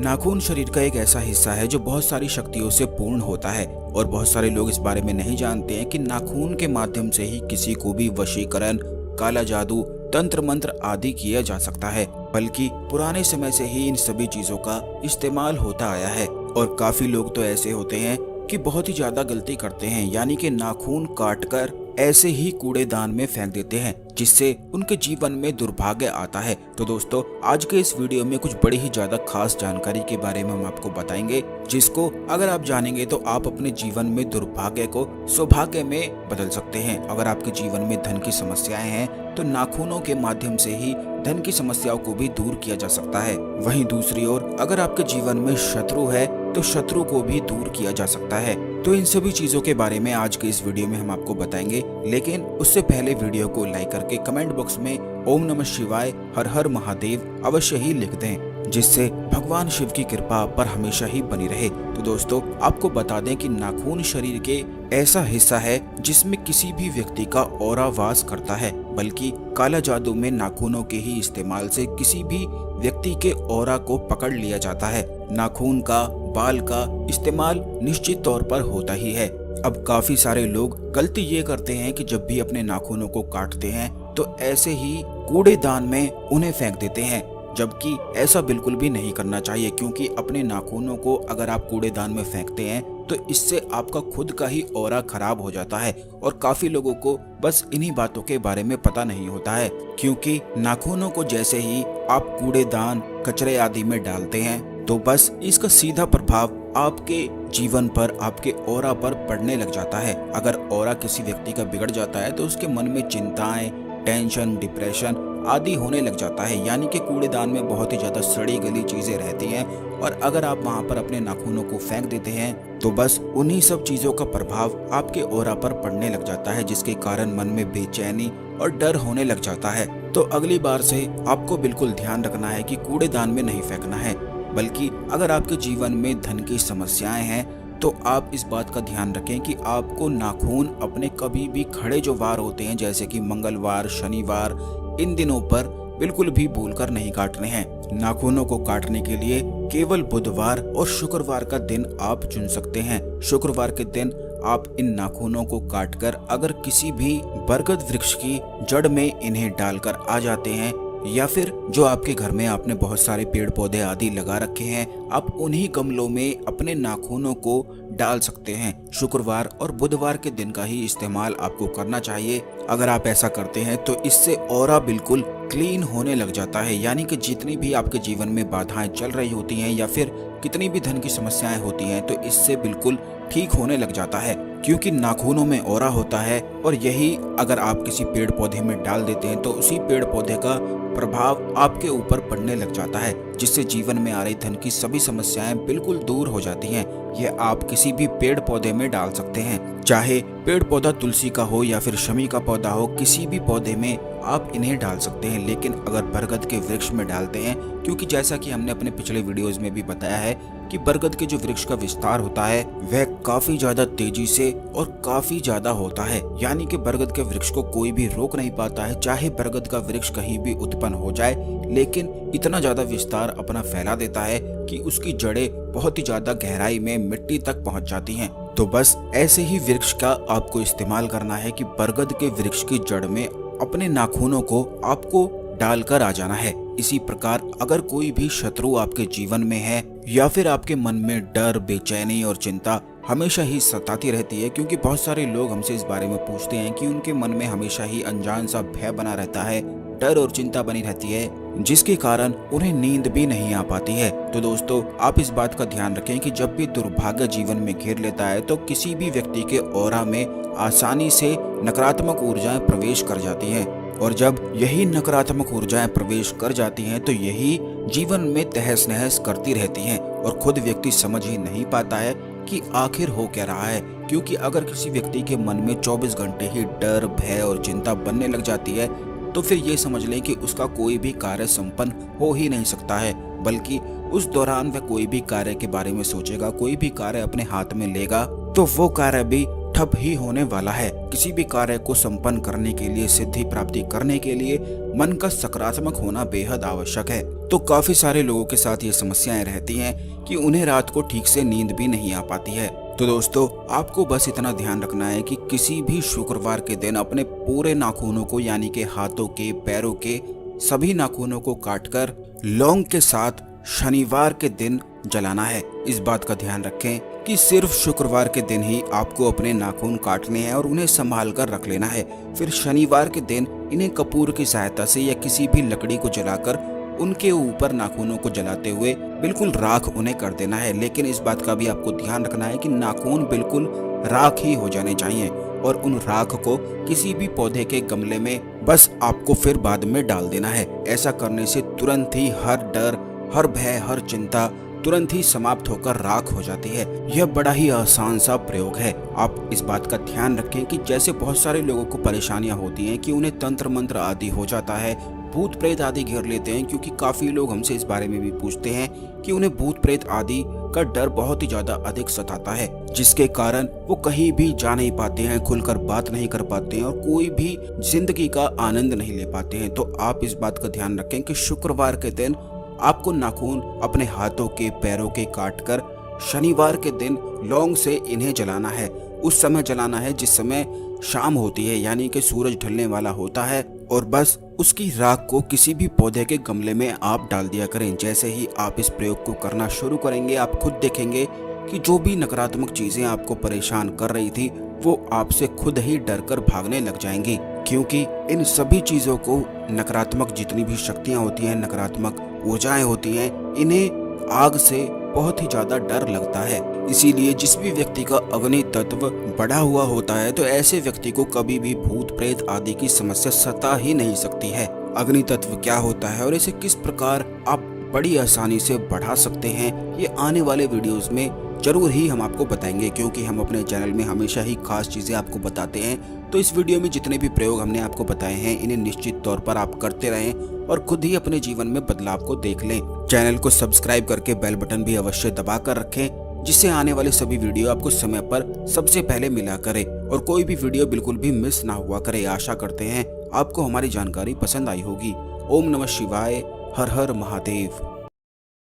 नाखून शरीर का एक ऐसा हिस्सा है जो बहुत सारी शक्तियों से पूर्ण होता है और बहुत सारे लोग इस बारे में नहीं जानते हैं कि नाखून के माध्यम से ही किसी को भी वशीकरण, काला जादू, तंत्र मंत्र आदि किया जा सकता है। बल्कि पुराने समय से ही इन सभी चीजों का इस्तेमाल होता आया है और काफी लोग तो ऐसे होते हैं कि बहुत ही ज्यादा गलती करते हैं, यानी कि नाखून काटकर ऐसे ही कूड़ेदान में फेंक देते हैं, जिससे उनके जीवन में दुर्भाग्य आता है। तो दोस्तों, आज के इस वीडियो में कुछ बड़ी ही ज्यादा खास जानकारी के बारे में हम आपको बताएंगे, जिसको अगर आप जानेंगे तो आप अपने जीवन में दुर्भाग्य को सौभाग्य में बदल सकते हैं। अगर आपके जीवन में धन की समस्याएं हैं तो नाखूनों के माध्यम से ही धन की समस्याओं को भी दूर किया जा सकता है। वहीं दूसरी ओर अगर आपके जीवन में शत्रु है तो शत्रु को भी दूर किया जा सकता है। तो इन सभी चीजों के बारे में आज के इस वीडियो में हम आपको बताएंगे, लेकिन उससे पहले वीडियो को लाइक करके कमेंट बॉक्स में ओम नमः शिवाय, हर हर महादेव अवश्य ही लिख दें, जिससे भगवान शिव की कृपा आप पर हमेशा ही बनी रहे। तो दोस्तों, आपको बता दें कि नाखून शरीर के ऐसा हिस्सा है जिसमें किसी भी व्यक्ति का ऑरा वास करता है, बल्कि काला जादू में नाखूनों के ही इस्तेमाल से किसी भी व्यक्ति के ऑरा को पकड़ लिया जाता है। नाखून का, बाल का इस्तेमाल निश्चित तौर पर होता ही है। अब काफी सारे लोग गलती ये करते हैं कि जब भी अपने नाखूनों को काटते हैं तो ऐसे ही कूड़ेदान में उन्हें फेंक देते हैं, जबकि ऐसा बिल्कुल भी नहीं करना चाहिए, क्योंकि अपने नाखूनों को अगर आप कूड़ेदान में फेंकते हैं तो इससे आपका खुद का ही ऑरा खराब हो जाता है। और काफी लोगों को बस इन्हीं बातों के बारे में पता नहीं होता है, क्योंकि नाखूनों को जैसे ही आप कूड़ेदान, कचरे आदि में डालते हैं तो बस इसका सीधा प्रभाव आपके जीवन पर, आपके ऑरा पर पड़ने लग जाता है। अगर ऑरा किसी व्यक्ति का बिगड़ जाता है तो उसके मन में चिंताएं, टेंशन, डिप्रेशन आदि होने लग जाता है, यानी कि कूड़ेदान में बहुत ही ज्यादा सड़ी गली चीजें रहती हैं और अगर आप वहां पर अपने नाखूनों को फेंक देते हैं तो बस उन्हीं सब चीजों का प्रभाव आपके ऑरा पर पड़ने लग जाता है, जिसके कारण मन में बेचैनी और डर होने लग जाता है। तो अगली बार से आपको बिल्कुल ध्यान रखना है कि कूड़ेदान में नहीं फेंकना है, बल्कि अगर आपके जीवन में धन की समस्याएं हैं तो आप इस बात का ध्यान रखें कि आपको नाखून अपने कभी भी खड़े जो वार होते हैं, जैसे कि मंगलवार, शनिवार, इन दिनों पर बिल्कुल भी भूलकर नहीं काटने हैं। नाखूनों को काटने के लिए केवल बुधवार और शुक्रवार का दिन आप चुन सकते हैं। शुक्रवार के दिन आप इन नाखूनों को काटकर अगर किसी भी बरगद वृक्ष की जड़ में इन्हें डालकर आ जाते हैं, या फिर जो आपके घर में आपने बहुत सारे पेड़ पौधे आदि लगा रखे हैं, आप उन्हीं गमलों में अपने नाखूनों को डाल सकते हैं। शुक्रवार और बुधवार के दिन का ही इस्तेमाल आपको करना चाहिए। अगर आप ऐसा करते हैं तो इससे ऑरा बिल्कुल क्लीन होने लग जाता है, यानी कि जितनी भी आपके जीवन में बाधाएं चल रही होती हैं या फिर कितनी भी धन की समस्याएं होती हैं तो इससे बिल्कुल ठीक होने लग जाता है, क्योंकि नाखूनों में ऑरा होता है और यही अगर आप किसी पेड़ पौधे में डाल देते हैं तो उसी पेड़ पौधे का प्रभाव आपके ऊपर पड़ने लग जाता है, जिससे जीवन में आ रही धन की सभी समस्याएं बिल्कुल दूर हो जाती हैं। यह आप किसी भी पेड़ पौधे में डाल सकते हैं, चाहे पेड़ पौधा तुलसी का हो या फिर शमी का पौधा हो, किसी भी पौधे में आप इन्हें डाल सकते हैं। लेकिन अगर बरगद के वृक्ष में डालते हैं, क्योंकि जैसा कि हमने अपने पिछले वीडियोस में भी बताया है कि बरगद के जो वृक्ष का विस्तार होता है वह काफी ज्यादा तेजी से और काफी ज्यादा होता है, यानी कि बरगद के वृक्ष को कोई भी रोक नहीं पाता है। चाहे बरगद का वृक्ष कहीं भी उत्पन्न हो जाए, लेकिन इतना ज्यादा विस्तार अपना फैला देता है कि उसकी जड़ें बहुत ही ज्यादा गहराई में मिट्टी तक पहुंच जाती हैं। तो बस ऐसे ही वृक्ष का आपको इस्तेमाल करना है कि बरगद के वृक्ष की जड़ में अपने नाखूनों को आपको डालकर आ जाना है। इसी प्रकार अगर कोई भी शत्रु आपके जीवन में है या फिर आपके मन में डर, बेचैनी और चिंता हमेशा ही सताती रहती है, क्योंकि बहुत सारे लोग हमसे इस बारे में पूछते हैं कि उनके मन में हमेशा ही अनजान सा भय बना रहता है, डर और चिंता बनी रहती है, जिसके कारण उन्हें नींद भी नहीं आ पाती है। तो दोस्तों, आप इस बात का ध्यान रखें कि जब भी दुर्भाग्य जीवन में घेर लेता है तो किसी भी व्यक्ति के ऑरा में आसानी से नकारात्मक ऊर्जाएं प्रवेश कर जाती हैं, और जब यही नकारात्मक ऊर्जाएं प्रवेश कर जाती हैं तो यही जीवन में तहस नहस करती रहती हैं और खुद व्यक्ति समझ ही नहीं पाता है कि आखिर हो क्या रहा है। क्योंकि अगर किसी व्यक्ति के मन में 24 घंटे ही डर, भय और चिंता बनने लग जाती है तो फिर ये समझ लें कि उसका कोई भी कार्य संपन्न हो ही नहीं सकता है, बल्कि उस दौरान वह कोई भी कार्य के बारे में सोचेगा, कोई भी कार्य अपने हाथ में लेगा तो वो कार्य भी ठप ही होने वाला है। किसी भी कार्य को संपन्न करने के लिए, सिद्धि प्राप्ति करने के लिए मन का सकारात्मक होना बेहद आवश्यक है। तो काफी सारे लोगों के साथ ये समस्याएं रहती हैं कि उन्हें रात को ठीक से नींद भी नहीं आ पाती है। तो दोस्तों, आपको बस इतना ध्यान रखना है कि किसी भी शुक्रवार के दिन अपने पूरे नाखूनों को, यानी कि हाथों के, पैरों के सभी नाखूनों को काटकर लौंग के साथ शनिवार के दिन जलाना है। इस बात का ध्यान रखें कि सिर्फ शुक्रवार के दिन ही आपको अपने नाखून काटने हैं और उन्हें संभाल कर रख लेना है। फिर शनिवार के दिन इन्हें कपूर की सहायता से या किसी भी लकड़ी को जलाकर उनके ऊपर नाखूनों को जलाते हुए बिल्कुल राख उन्हें कर देना है। लेकिन इस बात का भी आपको ध्यान रखना है कि नाखून बिल्कुल राख ही हो जाने चाहिए और उन राख को किसी भी पौधे के गमले में बस आपको फिर बाद में डाल देना है। ऐसा करने से तुरंत ही हर डर, हर भय, हर चिंता तुरंत ही समाप्त होकर राख हो जाती है। यह बड़ा ही आसान सा प्रयोग है। आप इस बात का ध्यान रखें कि जैसे बहुत सारे लोगों को परेशानियां होती हैं कि उन्हें तंत्र मंत्र आदि हो जाता है, भूत प्रेत आदि घेर लेते हैं, क्योंकि काफी लोग हमसे इस बारे में भी पूछते हैं कि उन्हें भूत प्रेत आदि का डर बहुत ही ज्यादा अधिक सताता है, जिसके कारण वो कहीं भी जा नहीं पाते हैं, खुलकर बात नहीं कर पाते हैं और कोई भी जिंदगी का आनंद नहीं ले पाते हैं। तो आप इस बात का ध्यान रखें कि शुक्रवार के दिन आपको नाखून अपने हाथों के, पैरों के काटकर शनिवार के दिन लौंग से इन्हें जलाना है। उस समय जलाना है जिस समय शाम होती है, यानी कि सूरज ढलने वाला होता है, और बस उसकी राख को किसी भी पौधे के गमले में आप डाल दिया करें। जैसे ही आप इस प्रयोग को करना शुरू करेंगे, आप खुद देखेंगे कि जो भी नकारात्मक चीजें आपको परेशान कर रही थी वो आपसे खुद ही डरकर भागने लग जाएंगी, क्योंकि इन सभी चीजों को, नकारात्मक जितनी भी शक्तियां होती हैं, नकारात्मक ऊर्जाएं होती हैं, इन्हें आग से बहुत ही ज्यादा डर लगता है। इसीलिए जिस भी व्यक्ति का अग्नि तत्व बढ़ा हुआ होता है तो ऐसे व्यक्ति को कभी भी भूत प्रेत आदि की समस्या सता ही नहीं सकती है। अग्नि तत्व क्या होता है और इसे किस प्रकार आप बड़ी आसानी से बढ़ा सकते हैं, ये आने वाले वीडियोस में जरूर ही हम आपको बताएंगे, क्योंकि हम अपने चैनल में हमेशा ही खास चीजें आपको बताते हैं। तो इस वीडियो में जितने भी प्रयोग हमने आपको बताए हैं, इन्हें निश्चित तौर पर आप करते रहें और खुद ही अपने जीवन में बदलाव को देख लें। चैनल को सब्सक्राइब करके बेल बटन भी अवश्य दबा कर रखें, जिससे आने वाले सभी वीडियो आपको समय पर सबसे पहले मिला करे और कोई भी वीडियो बिल्कुल भी मिस ना हुआ करे। आशा करते हैं आपको हमारी जानकारी पसंद आई होगी। ओम नमः शिवाय, हर हर महादेव।